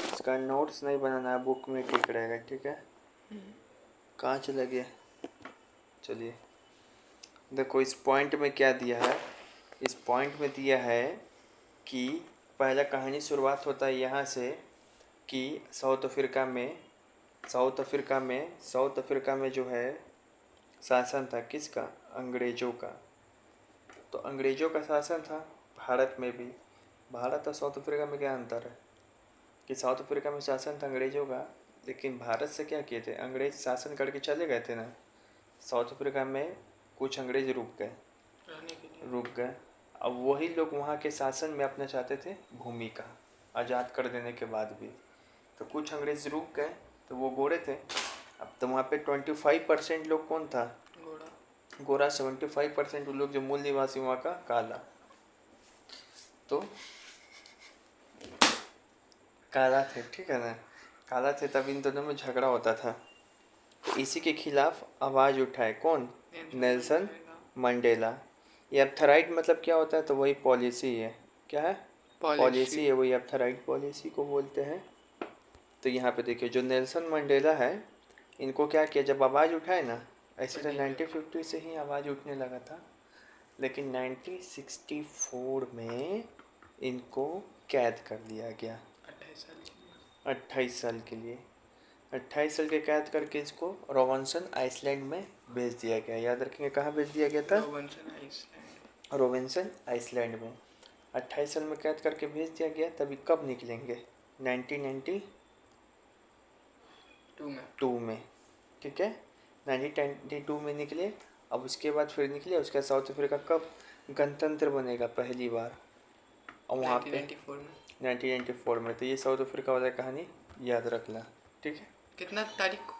इसका नोट्स नहीं बनाना है, बुक में ठीक रहेगा। ठीक है, कहाँ चला गया? चलिए देखो, इस पॉइंट में क्या दिया है। इस पॉइंट में दिया है कि पहला कहानी शुरुआत होता है यहाँ से कि साउथ अफ्रीका में जो है शासन था किसका? अंग्रेज़ों का। तो अंग्रेज़ों का शासन था भारत में भी। भारत और साउथ अफ्रीका में क्या अंतर है कि साउथ अफ्रीका में शासन था अंग्रेज़ों का, लेकिन भारत से क्या किए थे? अंग्रेज़ शासन करके चले गए थे ना। साउथ अफ्रीका में कुछ अंग्रेज़ रुक गए। अब वही लोग वहाँ के शासन में अपना चाहते थे भूमिका, आज़ाद कर देने के बाद भी। तो कुछ अंग्रेज़ रुक गए, तो वो गोरे थे। अब तो वहाँ पे 25% लोग कौन था? गोरा। 75% वो लोग जो मूल निवासी वहाँ का काला। तो काला थे, ठीक है ना, काला थे, तब इन दोनों में झगड़ा होता था। तो इसी के खिलाफ आवाज़ उठाए कौन? Nelson Mandela. ये एब्थराइट मतलब क्या होता है? तो वही पॉलिसी है। क्या है? पॉलिसी है, वही एब्थराइट पॉलिसी को बोलते हैं। तो यहाँ पे देखिए, जो नेल्सन मंडेला है, इनको क्या किया जब आवाज़ उठाए ना, ऐसे तो 1950 से ही आवाज़ उठने लगा था, लेकिन 1964 में इनको कैद कर लिया गया 28 साल के लिए। 28 साल के कैद करके इसको रोबिन्सन आइसलैंड में भेज दिया गया। याद रखेंगे, कहाँ भेज दिया गया था? रोबिन्सन आइसलैंड में 28 साल में कैद करके भेज दिया गया। तभी कब निकलेंगे? 1992 में। ठीक है, 1992 में निकले। अब उसके बाद फिर निकले, उसके साउथ अफ्रीका कब गणतंत्र बनेगा पहली बार? और वहाँ पे 1994 में। तो ये साउथ अफ्रीका वाला कहानी याद रखना। ठीक है, कितना तारीख को?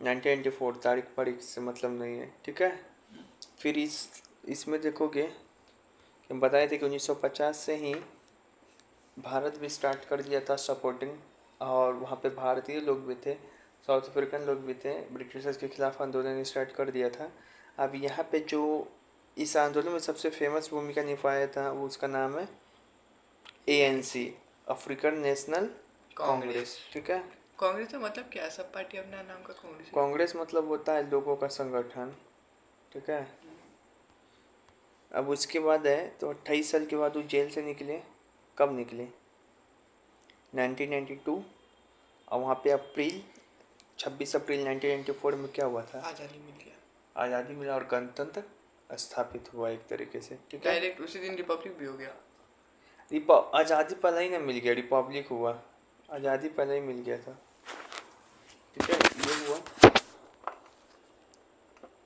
1994। तारीख पारीख से मतलब नहीं है। ठीक है, फिर इसमें देखोगे कि बताए थे कि 1950 से ही भारत भी स्टार्ट कर दिया था सपोर्टिंग, और वहाँ पे भारतीय लोग भी थे, साउथ अफ्रीकन लोग भी थे। ब्रिटिशर्स के खिलाफ आंदोलन स्टार्ट कर दिया था। अब यहाँ पे जो इस आंदोलन में सबसे फेमस भूमिका निभाया था, वो उसका नाम है ANC, अफ्रीकन नेशनल कांग्रेस। ठीक है, कांग्रेस का मतलब क्या है? सब पार्टी अपना नाम का कांग्रेस मतलब होता है लोगों का संगठन। ठीक है, अब उसके बाद है तो 28 साल के बाद वो जेल से निकले। कब निकले? 1992। और वहाँ पे 26 अप्रैल 1994 में क्या हुआ था? आज़ादी मिला और गणतंत्र स्थापित हुआ एक तरीके से। ठीक है, डायरेक्ट उसी दिन रिपब्लिक भी हो गया। आज़ादी पहले ही ना मिल गया, रिपब्लिक हुआ, आज़ादी पहले ही मिल गया था। ठीक है, ये हुआ।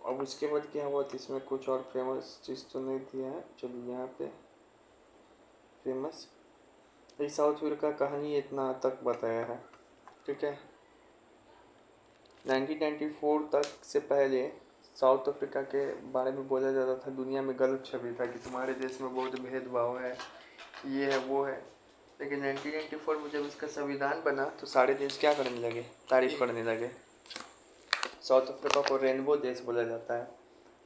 अब उसके बाद क्या हुआ था? इसमें कुछ और फेमस चीज़ तो नहीं दिया है। चलिए यहाँ पे फेमस साउथ अफ्रीका कहानी इतना तक बताया है। ठीक है, 1994 तक से पहले साउथ अफ्रीका के बारे में बोला जाता था, दुनिया में गलत छवि था कि तुम्हारे देश में बहुत भेदभाव है, ये है वो है। लेकिन 1994 में जब इसका संविधान बना तो सारे देश क्या करने लगे? तारीफ करने लगे। साउथ अफ्रीका को रेनबो देश बोला जाता है,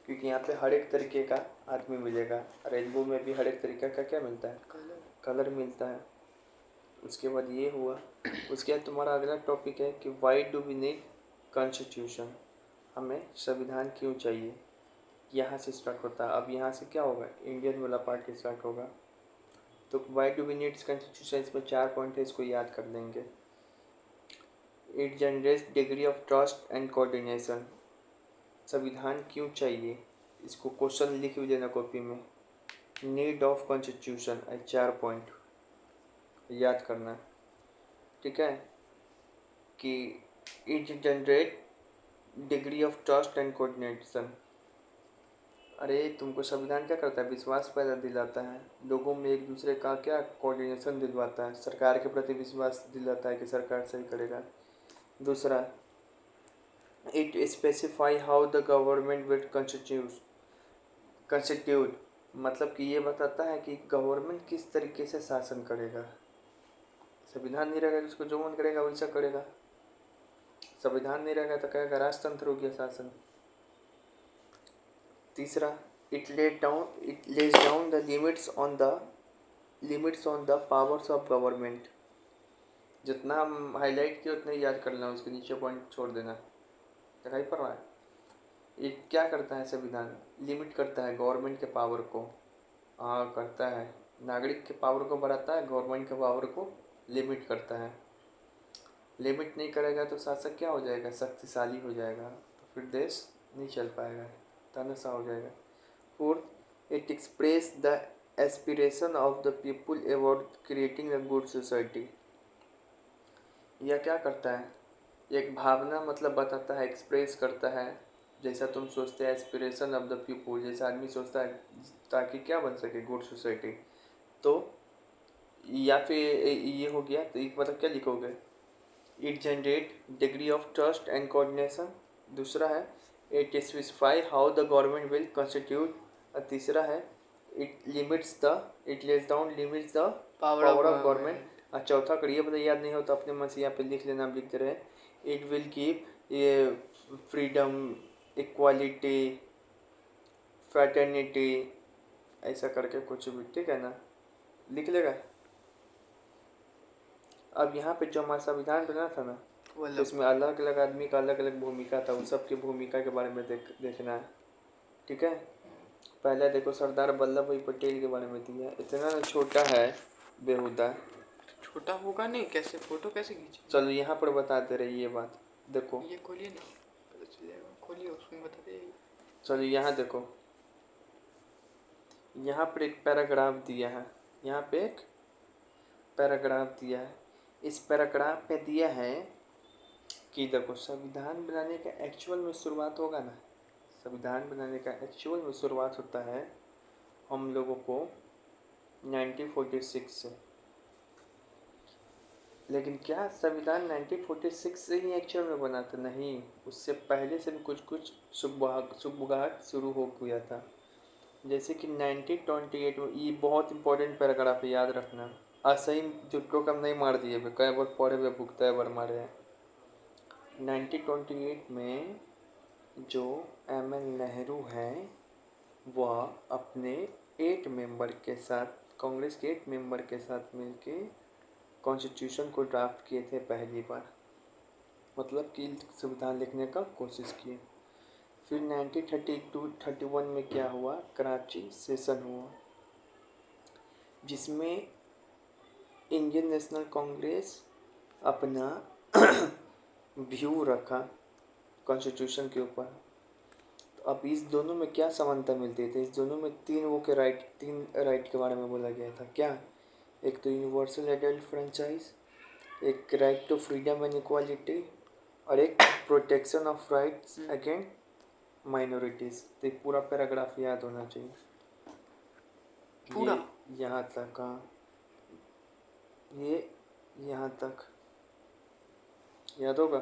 क्योंकि यहाँ पे हर एक तरीके का आदमी मिलेगा। रेनबो में भी हर एक तरीके का क्या मिलता है? कलर मिलता है। उसके बाद ये हुआ। उसके बाद तुम्हारा अगला टॉपिक है कि why do we need constitution, हमें संविधान क्यों चाहिए। यहाँ से स्टार्ट होता है। अब यहाँ से क्या होगा? इंडियन वाला पार्ट स्टार्ट होगा। तो why do we needs constitution, इसमें 4 पॉइंट है, इसको याद कर लेंगे। It generates degree of trust and coordination, संविधान क्यों चाहिए, इसको क्वेश्चन लिख भी देना कॉपी में। नीड ऑफ कॉन्स्टिट्यूशन, 4 पॉइंट याद करना। ठीक है, कि it generate degree of trust and coordination. अरे तुमको संविधान क्या करता है? विश्वास पैदा दिलाता है लोगों में, एक दूसरे का क्या कोऑर्डिनेशन दिलवाता है, सरकार के प्रति विश्वास दिलाता है कि सरकार सही करेगा। दूसरा, it specify how the government will constitute, मतलब कि ये बताता है कि गवर्नमेंट किस तरीके से शासन करेगा। संविधान नहीं रहेगा तो उसको जो मन करेगा वैसा करेगा। संविधान नहीं रहेगा तो कहेगा राजतंत्र हो गया शासन। तीसरा, it lays down the limits on the powers of government, जितना हम हाईलाइट किए उतना ही याद कर लेना, उसके नीचे पॉइंट छोड़ देना। दिखाई पड़ रहा है? ये क्या करता है संविधान? लिमिट करता है गवर्नमेंट के पावर को। हाँ करता है, नागरिक के पावर को बढ़ाता है, गवर्नमेंट के पावर को लिमिट करता है। लिमिट नहीं करेगा तो शासक क्या हो जाएगा? शक्तिशाली हो जाएगा, तो फिर देश नहीं चल पाएगा, तानाशाह हो जाएगा। Fourth, it express the aspiration of the people about creating a good society. यह क्या करता है? एक भावना मतलब बताता है, एक्सप्रेस करता है, जैसा तुम सोचते हैं एस्पिरेशन ऑफ द पीपुल, जैसा आदमी सोचता है ताकि क्या बन सके? Good society. तो या फिर ये हो गया, तो एक मतलब क्या लिखोगे? It generate degree of trust and coordination. दूसरा है it specify how the government will constitute. और तीसरा है it less down limits the power of government. और चौथा करिए पता याद नहीं हो तो अपने मन से यहाँ पे लिख लेना, आप लिखते रहे। इट विल कीप ये फ्रीडम, इक्वालिटी, फ्रेटर्निटी, ऐसा करके कुछ भी, ठीक है ना? लिख लेगा। अब यहाँ पे जो हमारा संविधान बना था ना, तो इसमें अलग अलग आदमी का अलग अलग भूमिका था, उन सबकी भूमिका के बारे में देखना है, ठीक है? पहले देखो सरदार वल्लभ भाई पटेल के बारे में दिया, इतना ना छोटा है बेहुदा। छोटा होगा नहीं, कैसे फोटो कैसे खींचे? चलो यहाँ पर बताते रहे ये बात, देखो। ये खोलिए ना, पता चल जाएगा। खोलिए, उसमें बता दे। चलो यहाँ देखो, यहाँ पर एक पैराग्राफ दिया है, यहाँ पे एक पैराग्राफ दिया है। इस पैराग्राफ पे दिया है कि देखो संविधान बनाने का एक्चुअल में शुरुआत होगा ना, संविधान बनाने का एक्चुअल में शुरुआत होता है हम लोगों को 1946 से। लेकिन क्या संविधान 1946 से ही एक्चुअल में बना था? नहीं, उससे पहले से भी कुछ कुछ सुबुगाहट शुरू हो गया था। जैसे कि 1928 में, ये बहुत इंपॉर्टेंट पैराग्राफ है, याद रखना। असही जुट्टों कम नहीं मार दिए, कई बार पढ़े हुए भुगता है बार मारे हैं। 1928 में जो एम.एन. नेहरू हैं, वह अपने 8 मेंबर के साथ, कांग्रेस के 8 मेंबर के साथ मिलके कॉन्स्टिट्यूशन को ड्राफ्ट किए थे पहली बार, मतलब कि संविधान लिखने का कोशिश किए। फिर 1932-31 में क्या हुआ? कराची सेशन हुआ, जिसमें इंडियन नेशनल कांग्रेस अपना व्यू रखा कॉन्स्टिट्यूशन के ऊपर। तो अब इस दोनों में क्या समानता मिलती थी? इस दोनों में तीन राइट के बारे में बोला गया था। क्या? एक तो यूनिवर्सल एडल्ट फ्रेंचाइज, एक right to freedom and equality, और एक protection of rights against minorities. तो एक पूरा पैराग्राफ याद होना चाहिए पूरा? ये यहाँ तक, हाँ, ये यहाँ तक याद होगा।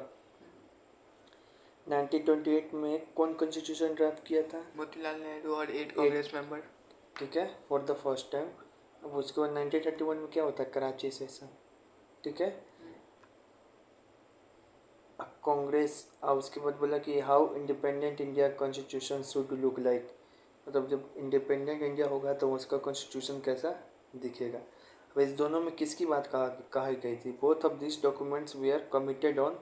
1928 में कौन कॉन्स्टिट्यूशन ड्राफ्ट किया था? मोतीलाल नेहरू और 8 कांग्रेस मेंबर। ठीक है, फॉर द फर्स्ट टाइम। अब उसके बाद 1931 में क्या होता है? कराची सेशन, ठीक है। अब कांग्रेस, और उसके बाद बोला कि how independent India constitution should look like, मतलब जब इंडिपेंडेंट इंडिया होगा तो उसका कॉन्स्टिट्यूशन कैसा दिखेगा। अब इस दोनों में किसकी बात कही गई थी? Both of this documents we are committed on,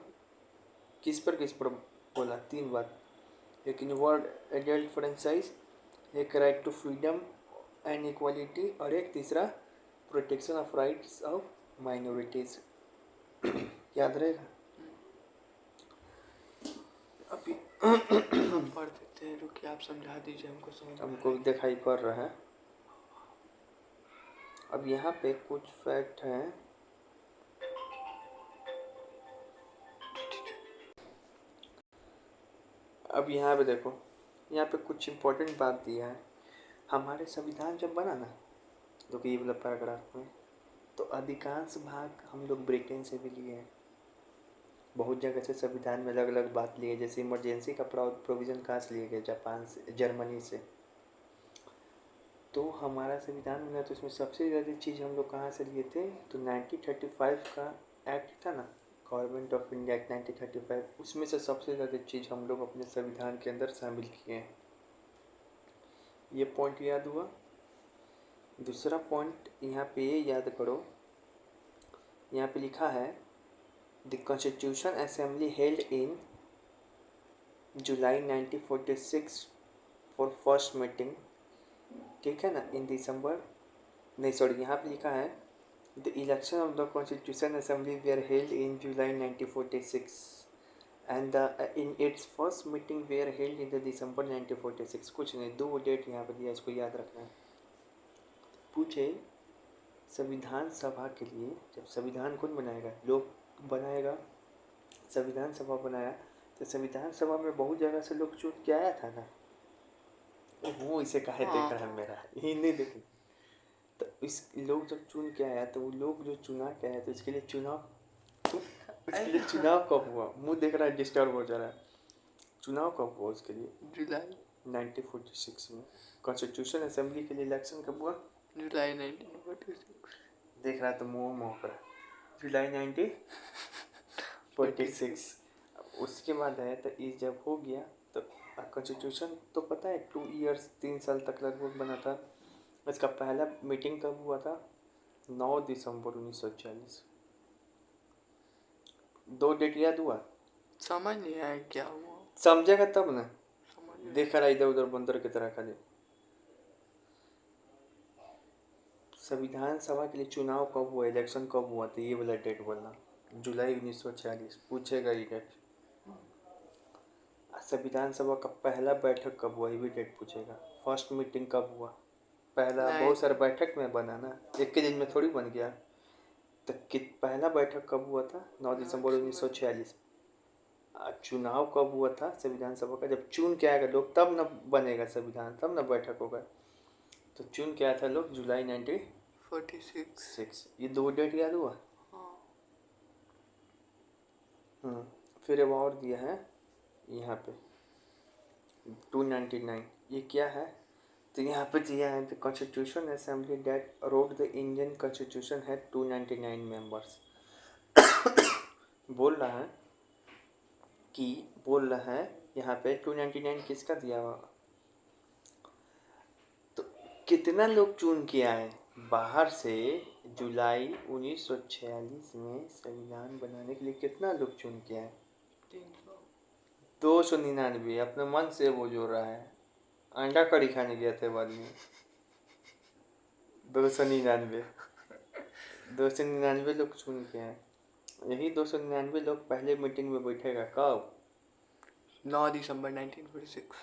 किस पर बोला? 3 बार, एक इनवर्ड एडल्ट फ्रेंचाइज, एक right to freedom and equality, और एक तीसरा protection of rights of minorities. याद रहेगा? अभी हम पढ़ देते हैं, रुकिए आप समझा दीजिए, हमको समझ में हमको आ रहा दिखाई पड़ रहा है। अब यहाँ पे कुछ फैक्ट हैं। अब यहाँ पे देखो, यहाँ पे कुछ इम्पोर्टेंट बात दिया है। हमारे संविधान जब बना ना, जो कि ये वाला पैराग्राफ में, तो अधिकांश भाग हम लोग ब्रिटेन से भी लिए हैं। बहुत जगह से संविधान में अलग अलग बात लिए, जैसे इमरजेंसी का प्रोविज़न कहाँ से लिए गए? जापान से, जर्मनी से। तो हमारा संविधान बना तो इसमें सबसे ज़्यादा चीज़ हम लोग कहाँ से लिए थे? तो 1935 का एक्ट था ना, गवर्नमेंट ऑफ इंडिया एक्ट 1935, उसमें से सबसे ज़्यादा चीज़ हम लोग अपने संविधान के अंदर शामिल किए हैं। ये पॉइंट याद हुआ। दूसरा पॉइंट यहाँ पे ये याद करो, यहाँ पे लिखा है the constitution assembly held in July 1946 for first meeting, ठीक है ना, इन दिसंबर, नहीं सॉरी यहाँ पे लिखा है the election of the constitution assembly where held in July 1946 and the in its first meeting where held in the दिसंबर 1946। कुछ नहीं, दो डेट यहाँ पे दिया, इसको याद रखना है। पूछे संविधान सभा के लिए, जब संविधान कौन बनाएगा, लोग बनाएगा, संविधान सभा बनाया तो संविधान सभा में बहुत जगह से लोग चुन के आया था ना, वो इसे कहे देख रहा है मेरा ये नहीं देख। तो इस लोग जब चुन के आया तो वो लोग जो चुना के आया तो इसके लिए चुनाव कब हुआ, मुंह देख रहा है, डिस्टर्ब हो जा रहा है। चुनाव कब हुआ उसके लिए? जुलाई 1946 में। कॉन्स्टिट्यूशन असेंबली के लिए इलेक्शन कब हुआ? जुलाई 1946। देख रहा है तो मुंह मोह रहा, जुलाई 1946। उसके बाद है तो ये जब हो गया तो कॉन्स्टिट्यूशन तो पता है 2 इयर्स 3 साल तक लगभग बना था। इसका पहला मीटिंग कब हुआ था? 9 दिसंबर 1940। दो डेट याद हुआ? समझ नहीं आया क्या हुआ। समझेगा तब ना, समझ नहीं देख रहा इधर उधर बंदर की तरह खाली। संविधान सभा के लिए चुनाव कब हुआ, इलेक्शन कब हुआ, तो ये वाला डेट बोलना, जुलाई 1946 पूछेगा ये डेट। संविधान सभा का पहला बैठक कब हुआ, ये भी डेट पूछेगा। फर्स्ट मीटिंग कब हुआ, पहला बहुत सारे बैठक में बना ना, एक के दिन में थोड़ी बन गया। तो पहला बैठक कब हुआ था? 9 दिसंबर 1946। चुनाव कब हुआ था संविधान सभा का? जब चुन के आएगा लोग तब न बनेगा संविधान, तब न बैठक होगा। तो चुन के आया था लोग जुलाई 1946। ये दो डेट याद हुआ? फिर अब और दिया है यहाँ पे 299, ये क्या है? तो यहाँ पे दिया है the constitution assembly date road the Indian constitution has 299 members. बोल रहा है यहाँ पे 299 किसका दिया हुआ? तो कितना लोग चुन के आए बाहर से? जुलाई 1946 में संविधान बनाने के लिए कितना लोग चुन के आए? 299। अपने मन से वो जोड़ रहा है, अंडा कड़ी खाने गया थे बाद में। 299 लोग चुन के आए। यही 299 लोग पहले मीटिंग में बैठेगा कब? 9 दिसंबर 1946।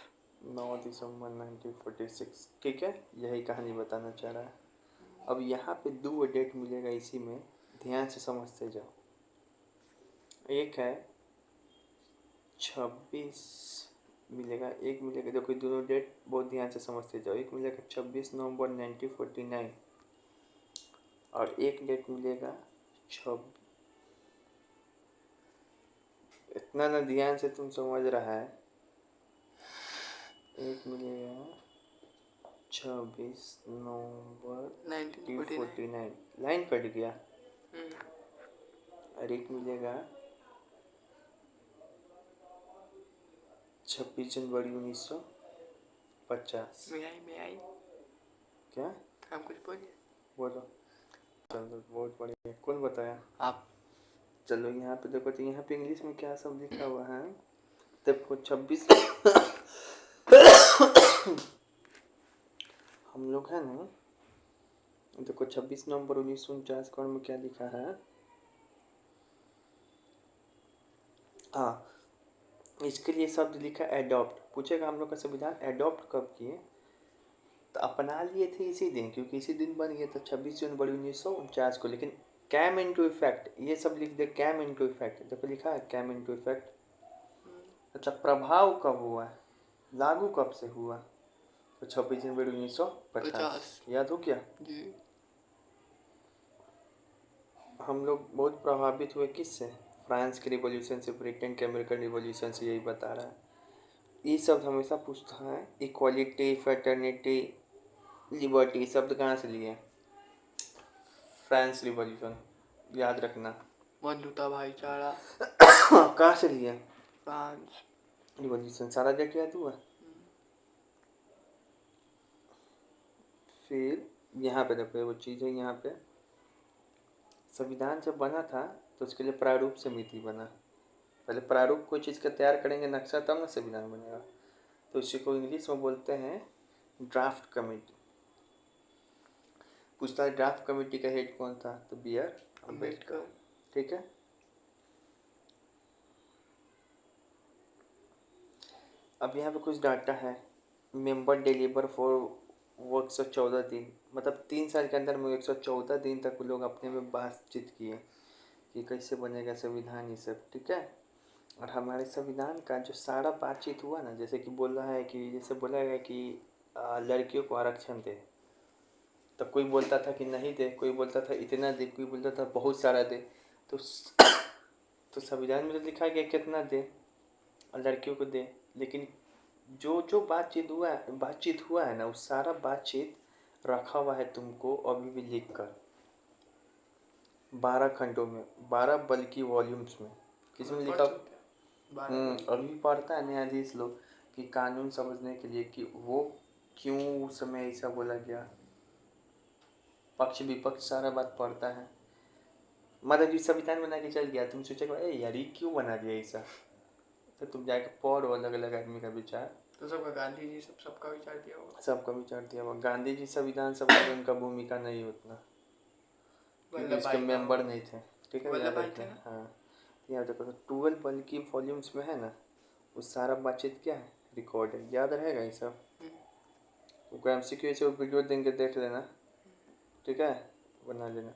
9 दिसंबर 1946, ठीक है, यही कहानी बताना चाह रहा है। अब यहाँ पे दो डेट मिलेगा इसी में, ध्यान से समझते जाओ। एक है 26 मिलेगा, एक मिलेगा, देखो दोनों डेट बहुत ध्यान से समझते जाओ। एक मिलेगा 26 नवंबर 1949 और एक डेट मिलेगा इतना ना ध्यान से तुम समझ रहा है, एक मिलेगा 26 नवंबर 1949, लाइन कट गया। और एक मिलेगा 26 जनवरी 1950। में आई क्या हम कुछ बोलिए? बोलो। चलो बहुत बढ़िया, कौन बताया? आप। चलो यहाँ पे देखो, तो यहाँ पे इंग्लिश में क्या सब लिखा हुआ है, देखो 26 हम लोग है ना, देखो 26 नवंबर 1949 कौन में क्या लिखा है? हाँ, इसके लिए शब्द लिखा एडॉप्ट। पूछेगा हम लोग का संविधान एडॉप्ट कब किए, तो अपना लिए थे इसी दिन, क्योंकि इसी दिन बन गया था 26 जनवरी 1949 को। लेकिन कैम इनटू इफेक्ट, ये सब लिख दे, कैम इनटू इफेक्ट, देखो लिखा है कैम इनटू इफेक्ट। अच्छा, प्रभाव कब हुआ, लागू कब से हुआ? तो 26 जनवरी 1950। याद हो क्या? जी। हम लोग बहुत प्रभावित हुए किससे? फ्रांस के रिवॉल्यूशन से, ब्रिटेन के अमेरिकन रिवॉल्यूशन से, यही बता रहा है। ये शब्द हमेशा पूछता है, इक्वालिटी, फ्रेटर्निटी, लिबर्टी शब्द कहाँ से लिए? फ्रांस रिवॉल्यूशन, याद रखना। बंधुता, भाईचारा। कहाँ से लिए? फ्रांस रिवॉल्यूशन, सारा डेट याद हुआ? फिर यहाँ पे देखो वो चीज़ है, यहाँ पे संविधान जब बना था तो उसके लिए प्रारूप समिति बना। पहले प्रारूप कोई चीज़ का तैयार करेंगे नक्शा, तब ना संविधान बनेगा। तो इसी को इंग्लिश में बोलते हैं ड्राफ्ट कमेटी। पूछता है ड्राफ्ट कमेटी का हेड कौन था, तो बी आर अम्बेडकर। ठीक है। अब यहाँ पे कुछ डाटा है। मेंबर डिलीवर फॉर वो 114 दिन, मतलब 3 साल के अंदर में 114 दिन तक वो लोग अपने में बातचीत किए कि कैसे बनेगा संविधान, ये सब। ठीक है। और हमारे संविधान का जो सारा बातचीत हुआ ना, जैसे कि बोल रहा है कि जैसे बोला गया कि लड़कियों को आरक्षण दे, तो कोई बोलता था कि नहीं दे, कोई बोलता था इतना दे, कोई बोलता था बहुत सारा दे। तो तो संविधान में तो लिखा गया कितना दे और लड़कियों को दे, लेकिन जो जो बातचीत हुआ है ना, उस सारा बातचीत रखा हुआ है तुमको अभी भी लिख कर 12 खंडों में, 12 बल्कि वॉल्यूम्स में। किसमें लिखा? अभी पढ़ता है न्यायाधीश लोग कि कानून समझने के लिए कि वो क्यों उस समय ऐसा बोला गया, पक्ष विपक्ष सारा बात पढ़ता है। मतलब कि संविधान बना के चल गया, तुम सोचेगा ए यार ये क्यों बना दिया ऐसा, तो तुम जाके पढ़ो अलग अलग आदमी का विचार। तो सबका गांधी जी सबका विचार दिया होगा। सबका विचार दिया हुआ। गांधी जी संविधान सभा में उनका भूमिका नहीं उतना, क्योंकि उसके मेंबर नहीं थे। ठीक है, याद रखना। हाँ, याद रखो। तो 12 बल्कि वॉल्यूम्स में है ना, उस सारा बातचीत क्या है, रिकॉर्ड है। याद रहेगा ये सब। तुमको MCQ से वो वीडियो देंगे, देख लेना। ठीक है, बना लेना।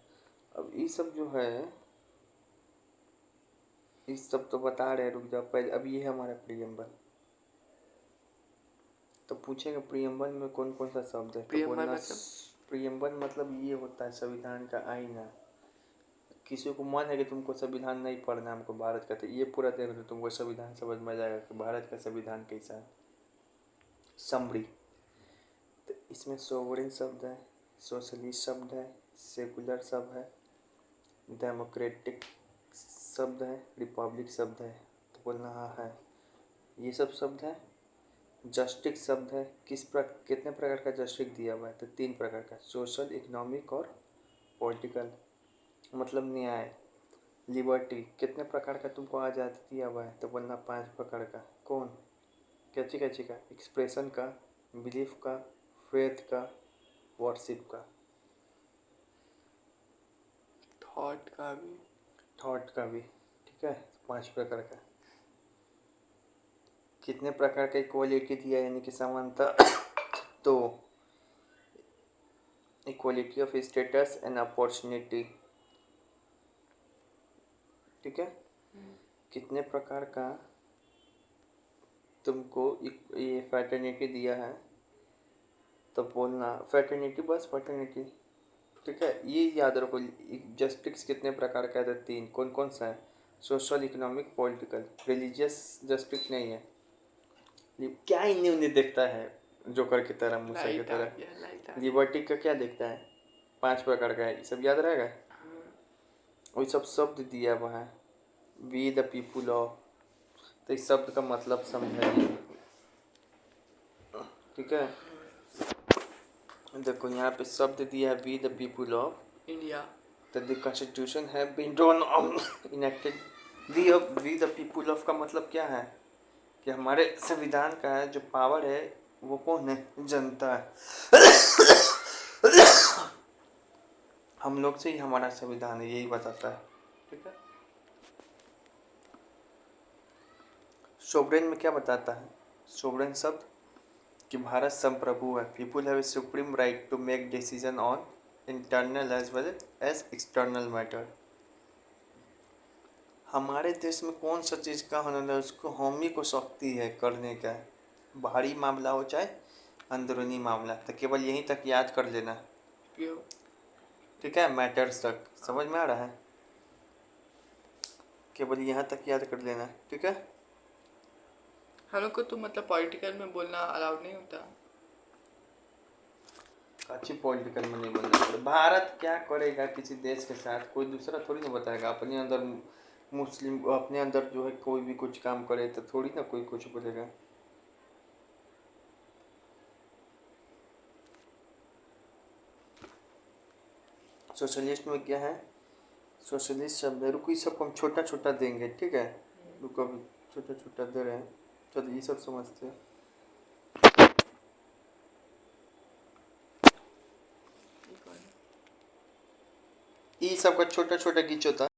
अब ये सब जो है, इस सब तो बता रहे, रुक जाओ पहले। अब ये है हमारा प्रियम्बल। तो पूछेंगे प्रियम्बल में कौन कौन सा शब्द है, तो बोलना प्रियम्बल मतलब ये होता है संविधान का आईना। किसी को मन है कि तुमको संविधान नहीं पढ़ना, हमको भारत का, तो ये पूरा देख लो, तुमको संविधान समझ में आ जाएगा कि भारत का संविधान कैसा है। समरी, तो इसमें सोवरेन शब्द है, सोशलिस्ट शब्द है, सेकुलर शब्द है, डेमोक्रेटिक शब्द है, रिपब्लिक शब्द है। तो बोलना हाँ है, ये सब शब्द है। जस्टिस शब्द है, कितने प्रकार का जस्टिस दिया हुआ है, तो 3 प्रकार का, सोशल, इकोनॉमिक और पॉलिटिकल, मतलब न्याय। लिबर्टी, कितने प्रकार का तुमको आज़ादी दिया हुआ है, तो बोलना 5 प्रकार का। कौन, कैची कैची का, एक्सप्रेशन का, बिलीफ का, फेथ का, वर्शिप का, थॉट का भी। ठीक है, 5 प्रकार का। कितने प्रकार का इक्वालिटी दिया, यानी कि समानता, तो equality of status and opportunity. ठीक है, कितने प्रकार का तुमको ये फैटर्निटी दिया है, तो बोलना फैटर्निटी, बस फैटर्निटी। ठीक है, ये याद रखो। जस्टिस कितने प्रकार का है, तो 3। कौन कौन सा है, social, economic, political. Religious justice नहीं है। क्या इन्हें उन्हें देखता है जोकर की तरह, मूसा की तरह। लिबर्टी का क्या देखता है, 5 प्रकार का है, ये सब याद रहेगा। वही सब शब्द दिया हुआ है, वी द पीपुल ऑफ, तो इस शब्द का मतलब समझाइए। ठीक है, देखो यहाँ पे शब्द दिया है, we the people of India. तो the constitution has been drawn enacted. We the people of का मतलब क्या है, कि हमारे संविधान का है जो पावर है वो कौन है, जनता है। हम लोग से ही हमारा संविधान है, यही बताता है। ठीक है, सोवरेन में क्या बताता है, सोवरेन शब्द कि भारत संप्रभु है, people have supreme right to make decision on internal as well as external matter. हमारे देश में कौन सा चीज़ का हुनर है, उसको हम ही को शक्ति है करने का, बाहरी मामला हो चाहे अंदरूनी मामला, तो केवल यहीं तक याद कर लेना। ठीक है, मैटर्स तक समझ में आ रहा है, केवल यहाँ तक याद कर लेना। ठीक है, हम लोग को तो मतलब पॉलिटिकल में बोलना अलाउड नहीं होता। अच्छी पॉलिटिकल में नहीं बोलना पड़े। भारत क्या करेगा किसी देश के साथ, कोई दूसरा थोड़ी ना बताएगा। अपने अंदर मुस्लिम, अपने अंदर जो है कोई भी कुछ काम करे तो थोड़ी ना कोई कुछ बोलेगा। सोशलिस्ट में क्या है, सोशलिस्ट शब्द है, रुको, ये सबको हम छोटा छोटा देंगे, ठीक है। रुको अभी छोटा छोटा दे रहे हैं, चलो ये सब समझते हैं। ठीक है। ई सबका छोटा छोटा खींचो था।